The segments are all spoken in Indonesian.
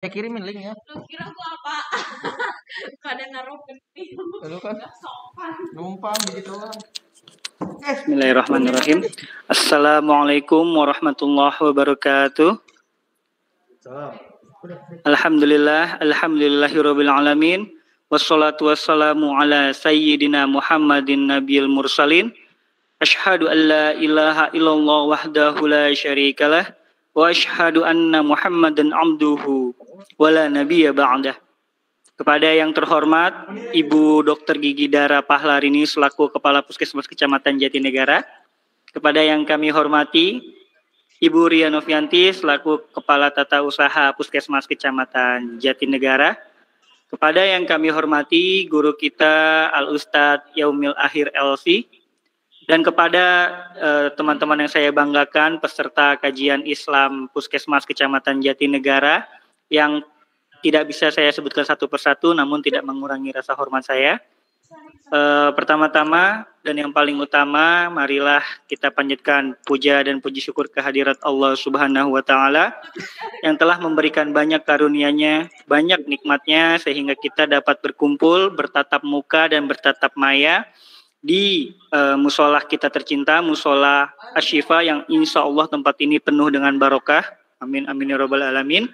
Kirimin linknya. Lu kira gua apa? Kadang naruh penting. Lu kan numpang gitu doang. Bismillahirrahmanirrahim. Assalamualaikum warahmatullahi wabarakatuh. Alhamdulillahirabbil alamin. Wassalatu wassalamu ala sayyidina Muhammadin nabiyil mursalin. Asyhadu an la ilaha illallah wahdahu la syarikalah wa asyhadu anna Muhammadan abduhu wa la nabiyya ba'dah. Kepada yang terhormat Ibu Dr. Gigi Dara Pahlarini selaku Kepala Puskesmas Kecamatan Jatinegara. Kepada yang kami hormati Ibu Ria Novianti selaku Kepala Tata Usaha Puskesmas Kecamatan Jatinegara. Kepada yang kami hormati guru kita Al-Ustadz Yaumil Akhir LC. Dan kepada teman-teman yang saya banggakan peserta kajian Islam Puskesmas Kecamatan Jatinegara yang tidak bisa saya sebutkan satu persatu namun tidak mengurangi rasa hormat saya. Pertama-tama dan yang paling utama, marilah kita panjatkan puja dan puji syukur kehadirat Allah Subhanahu wa taala yang telah memberikan banyak karunia-Nya, banyak nikmat-Nya sehingga kita dapat berkumpul, bertatap muka dan bertatap maya di musola kita tercinta, musola Asy-Syifa yang insya Allah tempat ini penuh dengan barokah. Amin amin ya rabbal alamin.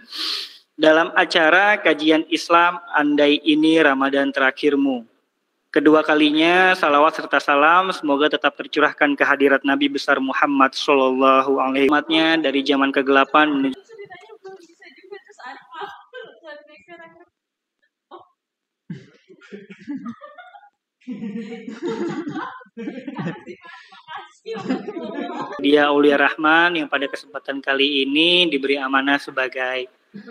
Dalam acara kajian Islam Andai Ini Ramadan Terakhirmu. Kedua kalinya salawat serta salam semoga tetap tercurahkan kehadirat Nabi besar Muhammad sallallahu alaihi wasallam dari zaman kegelapan menuju Dia Aulia Rahman yang pada kesempatan kali ini diberi amanah sebagai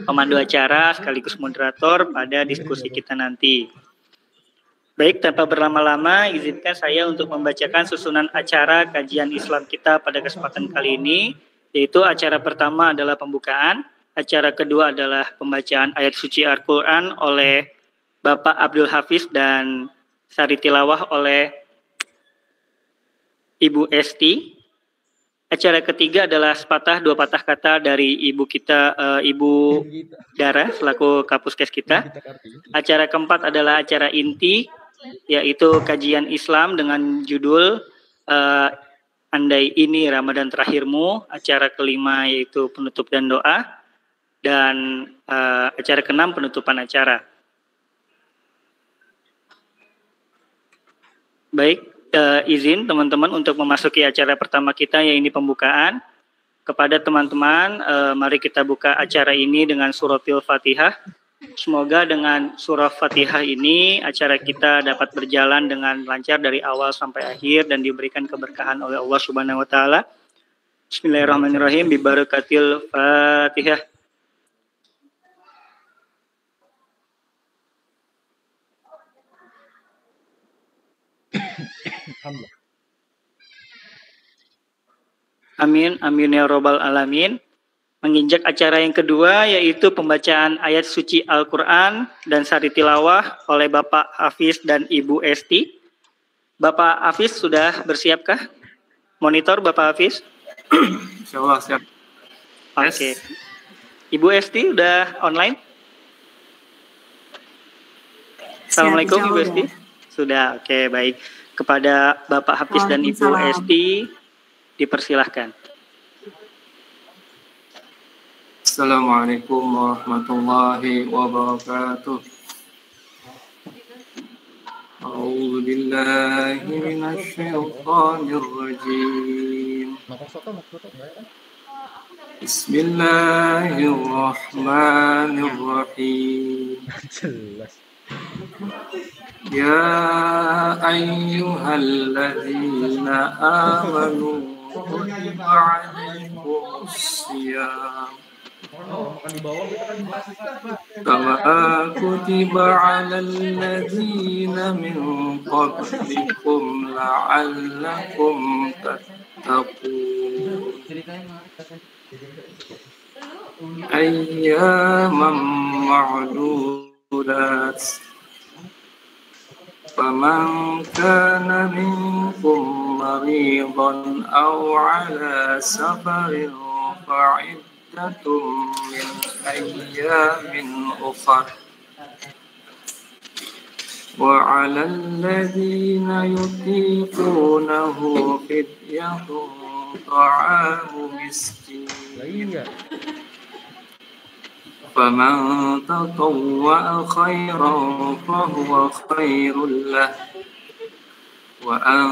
pemandu acara sekaligus moderator pada diskusi kita nanti. Baik, tanpa berlama-lama, izinkan saya untuk membacakan susunan acara kajian Islam kita pada kesempatan kali ini, yaitu acara pertama adalah pembukaan, acara kedua adalah pembacaan ayat suci Al-Quran oleh Bapak Abdul Hafiz dan sari tilawah oleh Ibu Esti. Acara ketiga adalah dua patah kata dari ibu kita, Ibu Dara selaku Kapuskes kita. Acara keempat adalah acara inti, yaitu kajian Islam dengan judul Andai Ini Ramadan Terakhirmu. Acara kelima yaitu penutup dan doa. Dan acara keenam penutupan acara. Baik. Izin teman-teman untuk memasuki acara pertama kita yaitu pembukaan. Kepada teman-teman, mari kita buka acara ini dengan suratil Fatihah. Semoga dengan surah Fatihah ini acara kita dapat berjalan dengan lancar dari awal sampai akhir dan diberikan keberkahan oleh Allah Subhanahu wa taala. Bismillahirrahmanirrahim. Bibarakatil Fatihah. Amin, amin ya robbal alamin. Menginjak acara yang kedua yaitu pembacaan ayat suci Al-Quran dan sari tilawah oleh Bapak Hafiz dan Ibu Esti. Bapak Hafiz sudah bersiapkah? Monitor Bapak Hafiz? Insyaallah siap. Oke. Ibu Esti udah online? Assalamualaikum Ibu Esti. Sudah, oke baik. Kepada Bapak Hafiz dan Ibu Esti dipersilahkan. Assalamualaikum warahmatullahi wabarakatuh. A'udzu billahi minasy syaithanir rajim. Bismillahirrahmanirrahim. Ya ayyuhalladzina amanu kutiba alaikumusiyam kama kutiba alal ladzina min qablikum la'allakum tattaqun ayyaman ma'dudat faman kana minkum maridan aw ala safarin fa'id عدة من أيام أخر وعلى الذين يطيقونه فدية طعام مسكين فمن تطوع خيرا فهو خير له وأن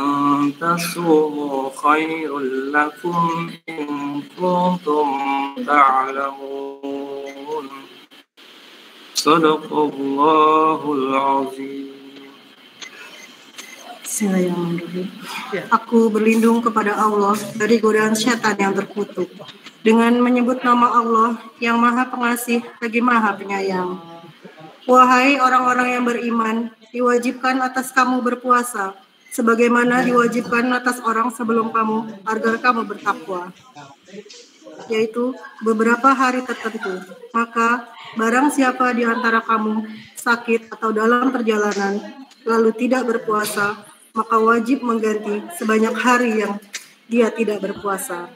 تصوموا خير لكم إن كنتم تعلمون صدق الله العظيم. Bismillahirrahmanirrahim. Aku berlindung kepada Allah dari godaan syaitan yang terkutuk dengan menyebut nama Allah yang Maha Pengasih lagi Maha Penyayang. Wahai orang-orang yang beriman, diwajibkan atas kamu berpuasa sebagaimana diwajibkan atas orang sebelum kamu agar kamu bertakwa, yaitu beberapa hari tertentu. Maka barang siapa di antara kamu sakit atau dalam perjalanan lalu tidak berpuasa, maka wajib mengganti sebanyak hari yang dia tidak berpuasa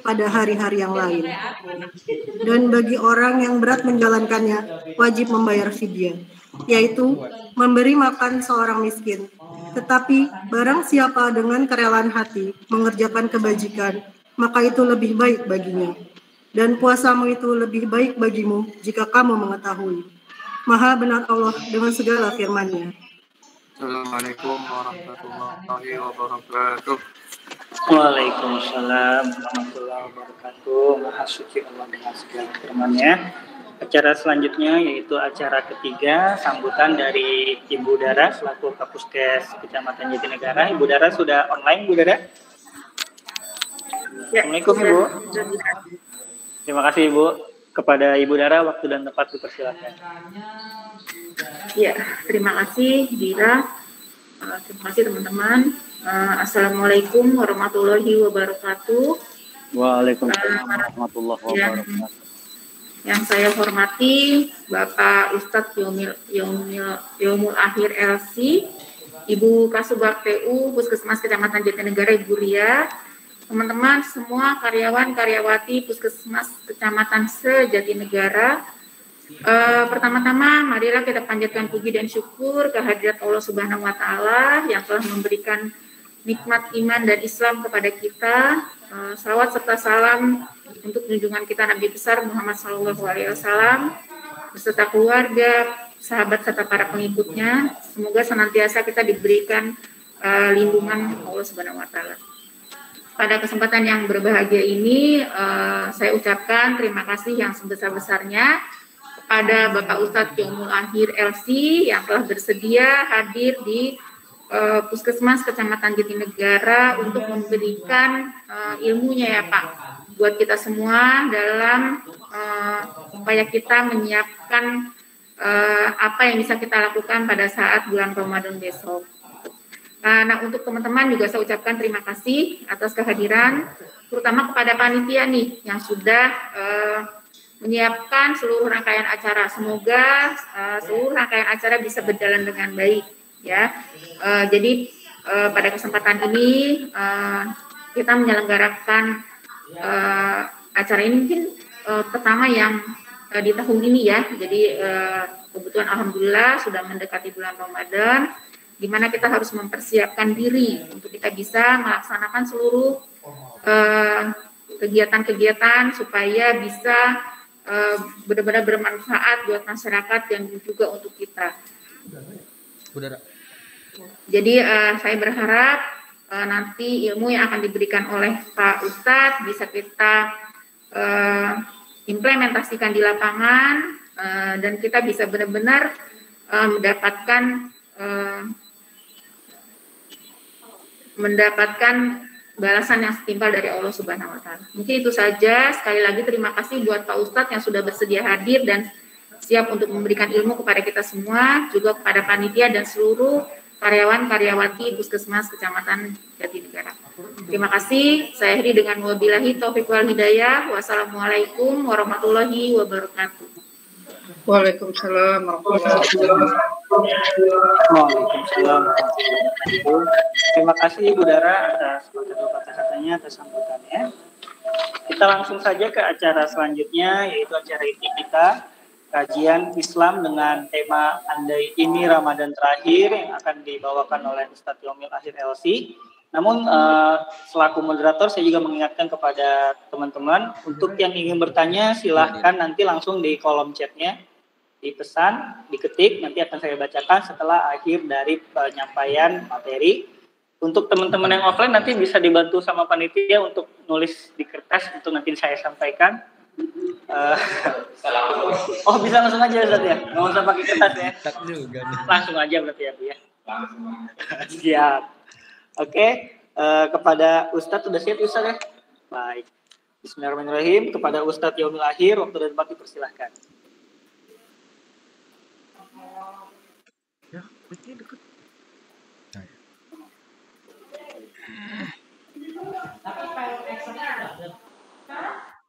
pada hari-hari yang lain. Dan bagi orang yang berat menjalankannya, wajib membayar fidyah, yaitu memberi makan seorang miskin. Tetapi barang siapa dengan kerelaan hati mengerjakan kebajikan, maka itu lebih baik baginya. Dan puasamu itu lebih baik bagimu jika kamu mengetahui. Maha benar Allah dengan segala firman-Nya. Assalamualaikum warahmatullahi wabarakatuh. Waalaikumsalam warahmatullahi wabarakatuh. Maha suci Allah dengan segala firman-Nya. Acara selanjutnya yaitu acara ketiga, sambutan dari Ibu Dara selaku Kapuskes Kecamatan Jatinegara. Ibu Dara sudah online, Ibu Dara? Ya, Assalamualaikum Ibu. Terima kasih Ibu. Kepada Ibu Dara, waktu dan tempat dipersilakan. Ya, terima kasih Dira. Terima kasih teman-teman. Assalamualaikum warahmatullahi wabarakatuh. Waalaikumsalam warahmatullahi wabarakatuh. Yang saya hormati Bapak Ustadz Yaumul Akhir LC, Ibu Kasubag PU Puskesmas Kecamatan Jatinegara Ibu Ria, teman-teman semua karyawan karyawati Puskesmas Kecamatan se-Jatinegara. Pertama-tama marilah kita panjatkan puji dan syukur kehadirat Allah Subhanahu wa taala yang telah memberikan nikmat iman dan Islam kepada kita. Salawat serta salam untuk junjungan kita Nabi besar Muhammad SAW beserta keluarga, sahabat serta para pengikutnya. Semoga senantiasa kita diberikan lindungan Allah Subhanahu wa taala. Pada kesempatan yang berbahagia ini, saya ucapkan terima kasih yang sebesar-besarnya kepada Bapak Ustadz Yaumul Akhir LC yang telah bersedia hadir di Puskesmas Kecamatan Jatinegara untuk memberikan ilmunya ya Pak, buat kita semua dalam upaya kita menyiapkan apa yang bisa kita lakukan pada saat bulan Ramadan besok. Nah, untuk teman-teman juga saya ucapkan terima kasih atas kehadiran, terutama kepada panitia nih yang sudah menyiapkan seluruh rangkaian acara. Semoga seluruh rangkaian acara bisa berjalan dengan baik ya. Jadi pada kesempatan ini kita menyelenggarakan acara ini mungkin pertama yang di tahun ini ya. Jadi kebetulan alhamdulillah sudah mendekati bulan Ramadan, di mana kita harus mempersiapkan diri untuk kita bisa melaksanakan seluruh kegiatan-kegiatan supaya bisa benar-benar bermanfaat buat masyarakat dan juga untuk kita. Jadi saya berharap nanti ilmu yang akan diberikan oleh Pak Ustadz bisa kita implementasikan di lapangan dan kita bisa benar-benar mendapatkan balasan yang setimpal dari Allah Subhanahu wa taala. Mungkin itu saja. Sekali lagi terima kasih buat Pak Ustadz yang sudah bersedia hadir dan siap untuk memberikan ilmu kepada kita semua, juga kepada panitia dan seluruh karyawan-karyawati Puskesmas Kecamatan Jatinegara. Terima kasih. Saya akhiri dengan wabillahi taufiq wal hidayah. Wassalamualaikum warahmatullahi wabarakatuh. Waalaikumsalam warahmatullahi wabarakatuh. Waalaikumsalam. Terima kasih Ibu Dara atas kata-katanya, atas sambutannya. Kita langsung saja ke acara selanjutnya, yaitu acara inti kita, kajian Islam dengan tema Andai Ini Ramadan Terakhir yang akan dibawakan oleh Ustadz Yomil Akhir LC. Namun selaku moderator saya juga mengingatkan kepada teman-teman untuk yang ingin bertanya silahkan nanti langsung di kolom chatnya dipesan, diketik, nanti akan saya bacakan setelah akhir dari penyampaian materi. Untuk teman-teman yang offline nanti bisa dibantu sama panitia untuk nulis di kertas untuk nanti saya sampaikan. Oh bisa langsung aja Ustaz ya, nggak usah pakai kertas ya. Langsung aja berarti ya Bu ya. Siap. Oke, kepada Ustadz sudah siap Ustaz ya? Baik. Bismillahirrahmanirrahim. Kepada Ustadz Yomil Akhir, waktu dan tempat dipersilahkan. Ya, dekat. Tapi file Excel-nya udah ada.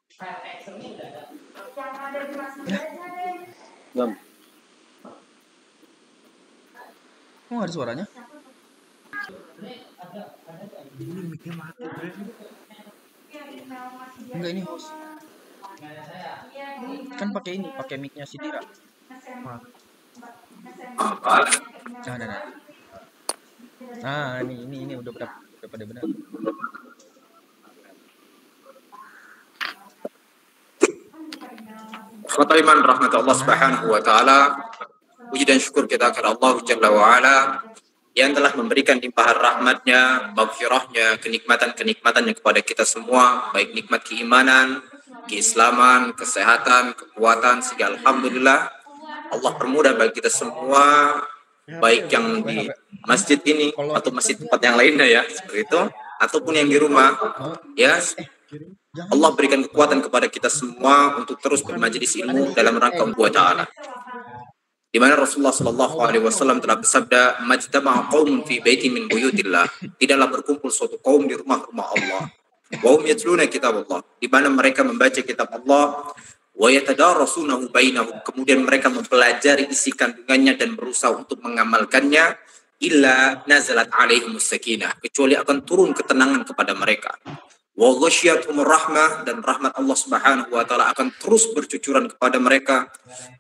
File Excel-nya udah ada. Yang ada di Mas aja deh. Belum. Kok nggak ada suaranya? Ini mic-nya mati, Bre. Enggak ini host. Kan pakai ini, pakai mic-nya si Dira. Nah, ini udah pada benar. Ikhwatal iman rahmat Allah Subhanahu wa taala. Puji dan syukur kita kepada Allah Jalla wa ala yang telah memberikan limpahan rahmatnya, maghfirahnya, kenikmatan-kenikmatannya kepada kita semua, baik nikmat keimanan, keislaman, kesehatan, kekuatan, sehingga alhamdulillah Allah permudah bagi kita semua, baik yang di masjid ini atau masjid tempat yang lainnya ya, seperti itu, ataupun yang di rumah, ya. Allah berikan kekuatan kepada kita semua untuk terus bermajelis ilmu dalam rangka Allah Ta'ala. Di mana Rasulullah Shallallahu Alaihi Wasallam telah bersabda, "Majtama'a qaumun fi baitin min buyutillah." Tidaklah berkumpul suatu kaum di rumah-rumah Allah. Wa hum yatluna kitab Allah. Di mana mereka membaca kitab Allah. Wa yatadarasunahu bainahum. Kemudian mereka mempelajari isi kandungannya dan berusaha untuk mengamalkannya. Illa nazalat alaihimus sakinah. Kecuali akan turun ketenangan kepada mereka. Wa ghasyiyatuhumur rahmah, dan rahmat Allah Subhanahu wa taala akan terus bercucuran kepada mereka.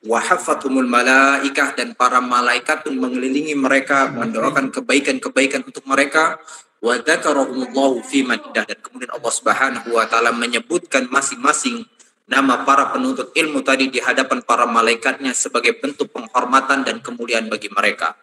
Wa hafathumul malaikah, dan para malaikat pun mengelilingi mereka, mendoakan kebaikan-kebaikan untuk mereka. Wa dzakarahumullahu fi man indah, dan kemudian Allah Subhanahu wa taala menyebutkan masing-masing nama para penuntut ilmu tadi di hadapan para malaikatnya sebagai bentuk penghormatan dan kemuliaan bagi mereka.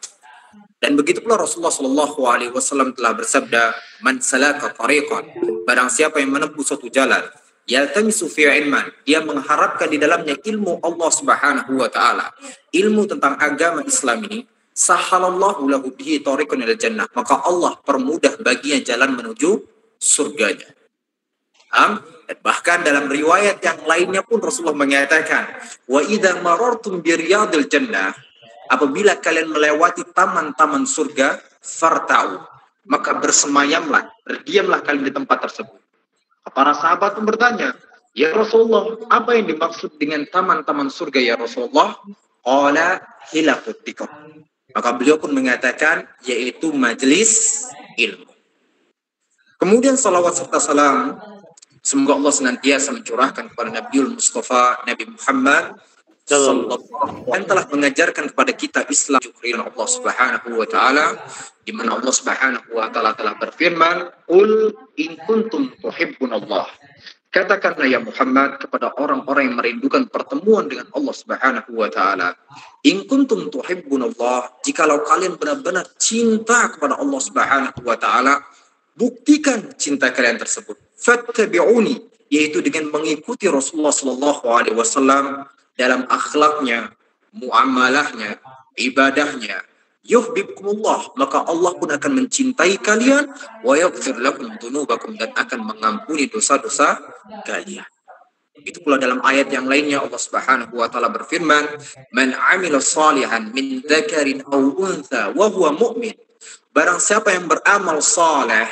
Dan begitu pula Rasulullah Shallallahu Alaihi Wasallam telah bersabda, "Man salaka tariqan," barang siapa yang menempuh suatu jalan, yaltamisu fihi ilman, dia mengharapkan di dalamnya ilmu Allah Subhanahu wa taala, ilmu tentang agama Islam ini, sahalallahu lahu bihi tariqan ilal jannah, maka Allah permudah baginya jalan menuju surganya. Dan bahkan dalam riwayat yang lainnya pun Rasulullah mengatakan, "Wa idza marartum bi riyadil jannah," apabila kalian melewati taman-taman surga, farta'u, maka bersemayamlah, berdiamlah kalian di tempat tersebut. Para sahabat pun bertanya, "Ya Rasulullah, apa yang dimaksud dengan taman-taman surga ya Rasulullah?" Qala hilaqut dzikr. Maka beliau pun mengatakan, yaitu majelis ilmu. Kemudian salawat serta salam semoga Allah senantiasa mencurahkan kepada Nabiul Mustafa, Nabi Muhammad yang telah mengajarkan kepada kita Islam, syukrin Allah Subhanahu wa taala, di mana Allah Subhanahu wa taala telah berfirman, "Qul in kuntum tuhibbunallah." Katakanlah ya Muhammad kepada orang-orang yang merindukan pertemuan dengan Allah Subhanahu wa taala, "In kuntum tuhibbunallah," jikalau kalian benar-benar cinta kepada Allah Subhanahu wa taala, buktikan cinta kalian tersebut. Fattabi'uni, yaitu dengan mengikuti Rasulullah sallallahu alaihi wasallam dalam akhlaknya, muamalahnya, ibadahnya. Yuhibbukumullah, maka Allah pun akan mencintai kalian, wa yaghfir lakum dzunubakum, dan akan mengampuni dosa-dosa kalian. Itu pula dalam ayat yang lainnya Allah Subhanahu wa taala berfirman, "Man 'amila shalihan min dzakarin aw untha wa huwa mu'min." Barang siapa yang beramal saleh,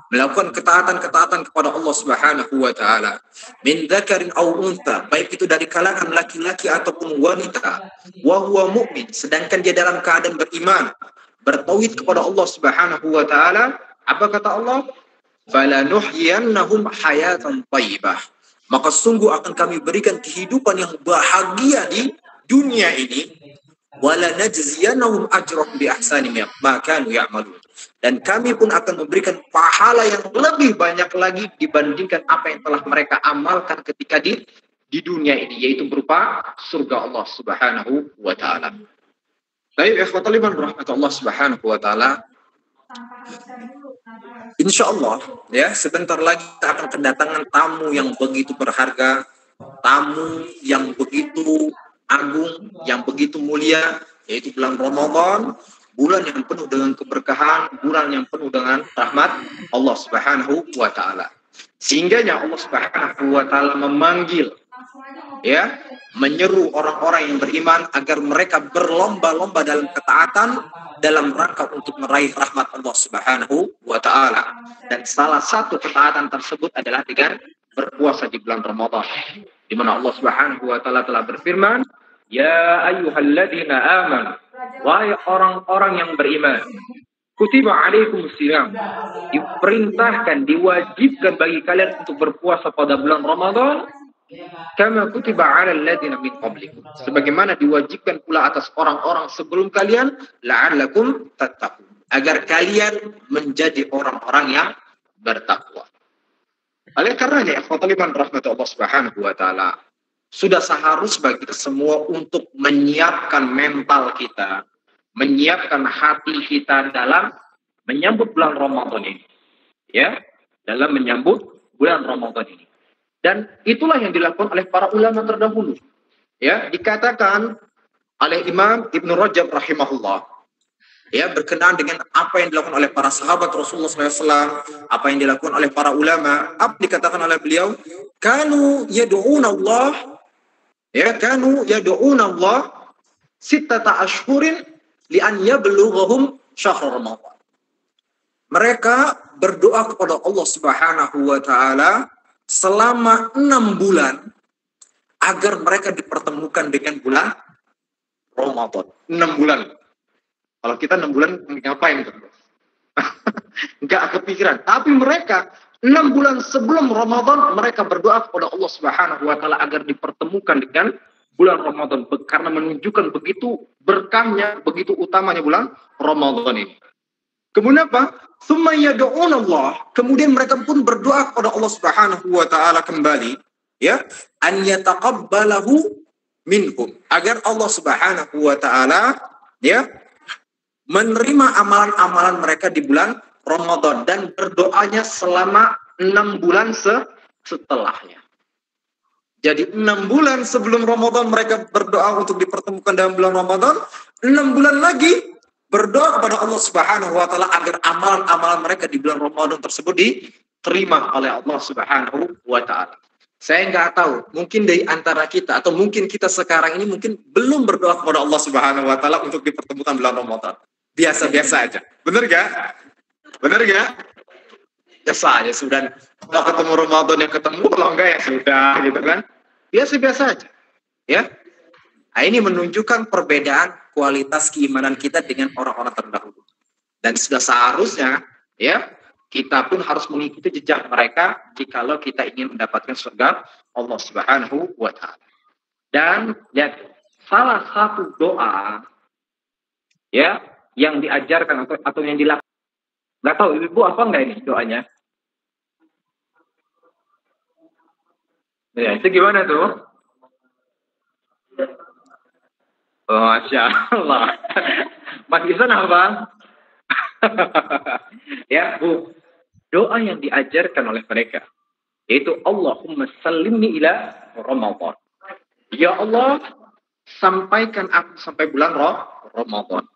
melakukan ketaatan-ketaatan kepada Allah Subhanahu wa taala, min dzakarin aw untha, baik itu dari kalangan laki-laki ataupun wanita, wa huwa mu'min, sedangkan dia dalam keadaan beriman, bertauhid kepada Allah Subhanahu wa taala, apa kata Allah? falanuhyiyannahum hayatan thayyibah. Maka sungguh akan kami berikan kehidupan yang bahagia di dunia ini. Wala najziyannahum ajrahum bi ahsani ma kanu ya'malun. Dan kami pun akan memberikan pahala yang lebih banyak lagi dibandingkan apa yang telah mereka amalkan ketika di dunia ini, yaitu berupa surga Allah Subhanahu wa taala. Baik, ikhwatul iman rahmatullah Subhanahu wa taala. Insyaallah ya, sebentar lagi kita akan kedatangan tamu yang begitu berharga, tamu yang begitu agung, yang begitu mulia, yaitu bulan Ramadan, bulan yang penuh dengan keberkahan, bulan yang penuh dengan rahmat Allah Subhanahu wa taala. Sehingganya Allah Subhanahu wa taala memanggil, ya, menyeru orang-orang yang beriman agar mereka berlomba-lomba dalam ketaatan dalam rangka untuk meraih rahmat Allah Subhanahu wa taala. Dan salah satu ketaatan tersebut adalah dengan berpuasa di bulan Ramadan, di mana Allah Subhanahu wa taala telah berfirman, "Ya ayyuhalladzina amanu," wahai orang-orang yang beriman, "kutiba alaikumusiyam," diperintahkan, diwajibkan bagi kalian untuk berpuasa pada bulan Ramadan, "kama kutiba 'alal ladzina min qablikum," sebagaimana diwajibkan pula atas orang-orang sebelum kalian, "la'allakum tattaqun," agar kalian menjadi orang-orang yang bertakwa. Oleh karenanya, ikhwatul iman rahmatullah Subhanahu wa taala, sudah seharusnya bagi kita semua untuk menyiapkan mental kita, menyiapkan hati kita dalam menyambut bulan Ramadan ini. Ya, dalam menyambut bulan Ramadan ini. Dan itulah yang dilakukan oleh para ulama terdahulu. Ya, dikatakan oleh Imam Ibnu Rajab rahimahullah, ya, berkenaan dengan apa yang dilakukan oleh para sahabat Rasulullah SAW, apa yang dilakukan oleh para ulama, apa dikatakan oleh beliau, kanu yad'una Allah, ya, kanu yad'una Allah sittata ashhurin li an yablughahum syahr Ramadan. Mereka berdoa kepada Allah Subhanahu wa taala selama 6 bulan agar mereka dipertemukan dengan bulan Ramadan. 6 bulan. Kalau kita 6 bulan ngapain? Enggak kepikiran. Tapi mereka 6 bulan sebelum Ramadan mereka berdoa kepada Allah Subhanahu wa taala agar dipertemukan dengan bulan Ramadan, karena menunjukkan begitu berkahnya, begitu utamanya bulan Ramadan ini. Kemudian apa? Tsumma yad'un Allah, kemudian mereka pun berdoa kepada Allah Subhanahu wa taala kembali, ya, an yataqabbalahu minhum, agar Allah Subhanahu wa taala, ya, menerima amalan-amalan mereka di bulan Ramadan, dan berdoanya selama 6 bulan setelahnya. Jadi 6 bulan sebelum Ramadan mereka berdoa untuk dipertemukan dalam bulan Ramadan, 6 bulan lagi berdoa kepada Allah Subhanahu wa taala agar amalan-amalan mereka di bulan Ramadan tersebut diterima oleh Allah Subhanahu wa taala. Saya nggak tahu, mungkin dari antara kita atau mungkin kita sekarang ini mungkin belum berdoa kepada Allah Subhanahu wa taala untuk dipertemukan bulan Ramadan. Biasa-biasa aja. Benar gak? Benar gak? Biasa aja sudah. Kalau ketemu Ramadan yang ketemu, kalau enggak ya sudah gitu kan. Biasa-biasa aja. Ya. Nah, ini menunjukkan perbedaan kualitas keimanan kita dengan orang-orang terdahulu. Dan sudah seharusnya, ya, kita pun harus mengikuti jejak mereka jikalau kita ingin mendapatkan surga Allah Subhanahu wa taala. Dan ya, salah satu doa, ya, yang diajarkan atau yang dilakukan, nggak tahu ibu apa enggak ini doanya? Ya, itu gimana tuh? Oh, Masya Allah. Mas Ihsan apa? Ya, Bu. Doa yang diajarkan oleh mereka, yaitu Allahumma sallimni ila Ramadan. Ya Allah, sampaikan aku sampai bulan Ramadan.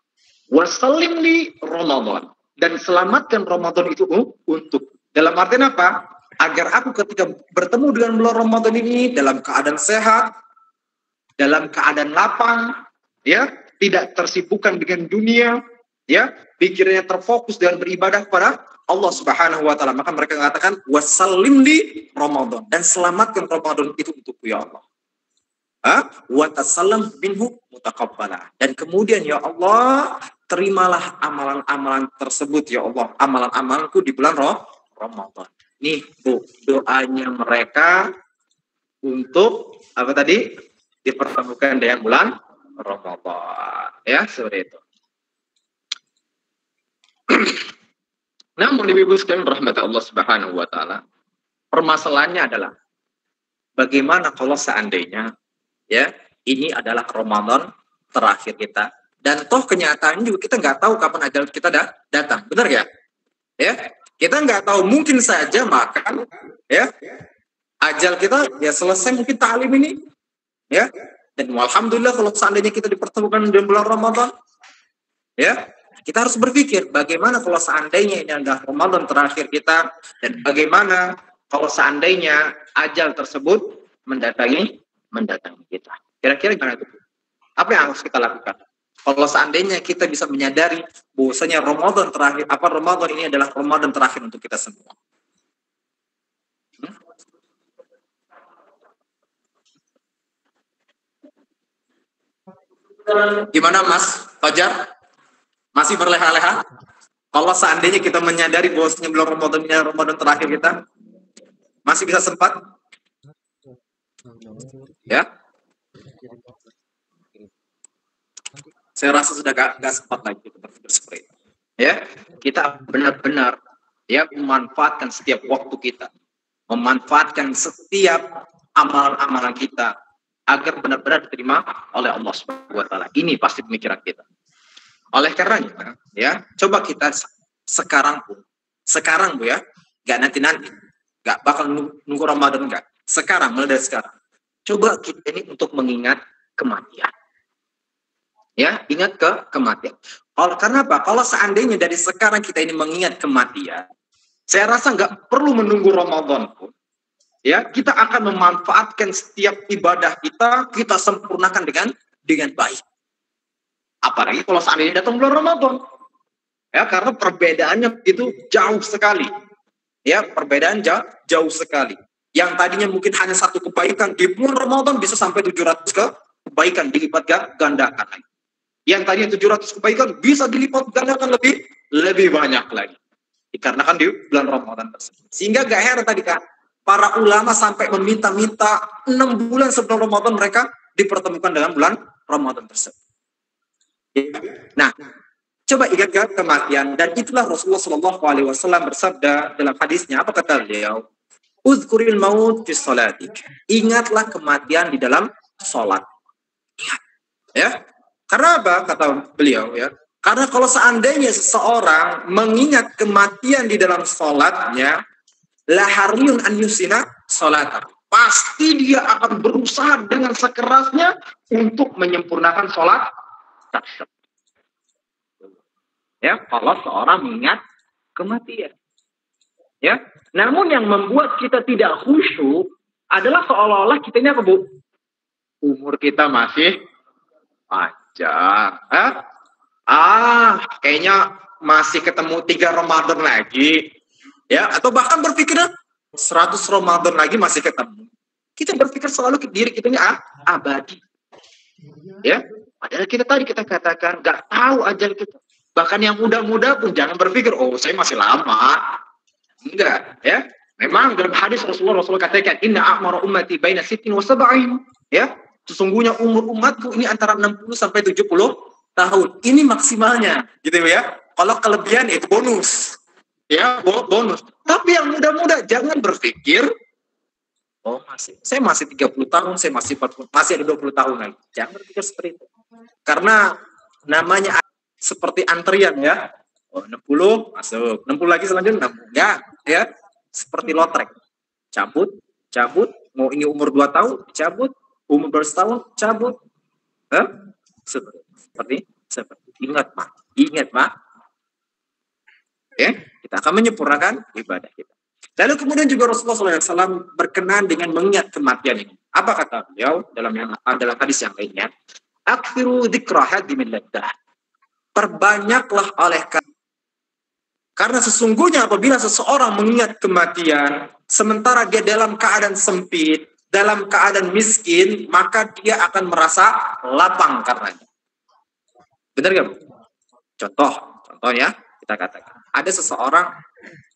Wa sallimni Ramadan. Dan selamatkan Ramadan itu untuk. Dalam artian apa? Agar aku ketika bertemu dengan bulan Ramadan ini dalam keadaan sehat, dalam keadaan lapang, ya, tidak tersibukkan dengan dunia, ya, pikirnya terfokus dengan beribadah kepada Allah Subhanahu wa taala. Maka mereka mengatakan wasallimli Ramadan, dan selamatkan Ramadan itu untukku ya Allah. Wa tasallam minhu mutaqabbala, dan kemudian ya Allah terimalah amalan-amalan tersebut ya Allah, amalan-amalanku di bulan Ramadan. Nih Bu, doanya mereka untuk apa tadi? Dipertemukan dengan bulan Ramadan. Ya, seperti itu. Namun Ibu sekalian rahmat Allah Subhanahu wa taala, permasalahannya adalah bagaimana kalau seandainya ya ini adalah Ramadan terakhir kita dan toh kenyataannya juga kita nggak tahu kapan ajal kita datang, benar ya? Ya, kita nggak tahu, mungkin saja makan ya ajal kita ya selesai mungkin ta'lim ini ya, dan alhamdulillah kalau seandainya kita dipertemukan di bulan Ramadan ya, kita harus berpikir bagaimana kalau seandainya ini adalah Ramadan terakhir kita, dan bagaimana kalau seandainya ajal tersebut mendatangi kita. Kira-kira gimana itu? Apa yang harus kita lakukan? Kalau seandainya kita bisa menyadari bahwasanya Ramadan terakhir, Ramadan ini adalah Ramadan terakhir untuk kita semua. Gimana Mas Fajar? Masih berleha-leha? Kalau seandainya kita menyadari bahwasanya bulan Ramadan ini Ramadan terakhir kita, masih bisa sempat? Ya? Saya rasa sudah gak sempat lagi kita berpikir seperti itu. Ya, kita benar-benar ya memanfaatkan setiap waktu kita, memanfaatkan setiap amalan-amalan kita agar benar-benar diterima oleh Allah Subhanahu wa taala. Ini pasti pemikiran kita. Oleh karenanya, ya, coba kita sekarang Bu ya, nggak nanti, nggak bakal nunggu Ramadan, nggak. Sekarang, mulai dari sekarang, coba kita ini untuk mengingat kematian. Ya, ingat kematian. Karena apa? Kalau seandainya dari sekarang kita ini mengingat kematian, saya rasa nggak perlu menunggu Ramadan pun. Ya, kita akan memanfaatkan setiap ibadah kita sempurnakan dengan baik. Apalagi kalau seandainya datang bulan Ramadan. Ya, karena perbedaannya itu jauh sekali. Ya, perbedaan jauh sekali. Yang tadinya mungkin hanya satu kebaikan di bulan Ramadan bisa sampai 700 kebaikan dilipat gandakan lagi. Yang tadinya 700 kebaikan bisa dilipat gandakan lebih banyak lagi. Dikarenakan di bulan Ramadan tersebut. Sehingga gak heran tadi Kak, para ulama sampai meminta-minta 6 bulan sebelum Ramadan mereka dipertemukan dalam bulan Ramadan tersebut. Nah, coba ingat kematian, dan itulah Rasulullah SAW bersabda dalam hadisnya, apa kata beliau? Uzkuril maut fi sholatik. Ingatlah kematian di dalam sholat. Ingat, ya. Karena apa? Kata beliau, ya. Karena kalau seandainya seseorang mengingat kematian di dalam sholatnya, la hariyun an yusina sholat. Pasti dia akan berusaha dengan sekerasnya untuk menyempurnakan sholat. Ya, kalau seorang mengingat kematian. Ya, namun yang membuat kita tidak khusyuk adalah seolah-olah kita ini apa, Bu? Umur kita masih panjang. Kayaknya masih ketemu 3 Ramadan lagi. Ya, atau bahkan berpikir 100 Ramadan lagi masih ketemu. Kita berpikir selalu diri kita ini abadi. Ya, padahal kita tadi kita katakan nggak tahu ajal kita. Bahkan yang muda-muda pun jangan berpikir, oh saya masih lama. Enggak, ya. Memang dalam hadis Rasulullah katakan, inna a'mara ummati baina 60 wa 70. Ya, sesungguhnya umur umatku ini antara 60 sampai 70 tahun. Ini maksimalnya, gitu ya. Kalau kelebihan itu bonus. Ya, bonus. Tapi yang muda-muda jangan berpikir, oh saya masih 30 tahun, saya masih 40, masih ada 20 tahun lagi. Jangan berpikir seperti itu. Karena namanya seperti antrian ya. Oh, 60 masuk, 60 lagi selanjutnya 60. Ya, seperti lotrek. Cabut, mau ini umur 2 tahun, cabut, umur bersetahun, cabut. Seperti ingat, Pak. Oke, kita akan menyempurnakan ibadah kita. Lalu kemudian juga Rasulullah SAW berkenan dengan mengingat kematian ini. Apa kata beliau dalam hadis yang lainnya? Akthiru dzikra hadimil laddah. Perbanyaklah karena sesungguhnya apabila seseorang mengingat kematian sementara dia dalam keadaan sempit, dalam keadaan miskin, maka dia akan merasa lapang karenanya. Benar nggak, Bu? Contohnya kita katakan ada seseorang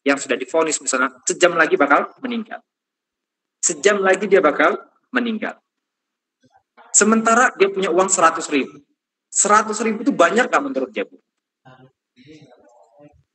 yang sudah divonis misalnya sejam lagi bakal meninggal. Sejam lagi dia bakal meninggal. Sementara dia punya uang 100.000. 100.000 itu banyak nggak menurut dia, Bu?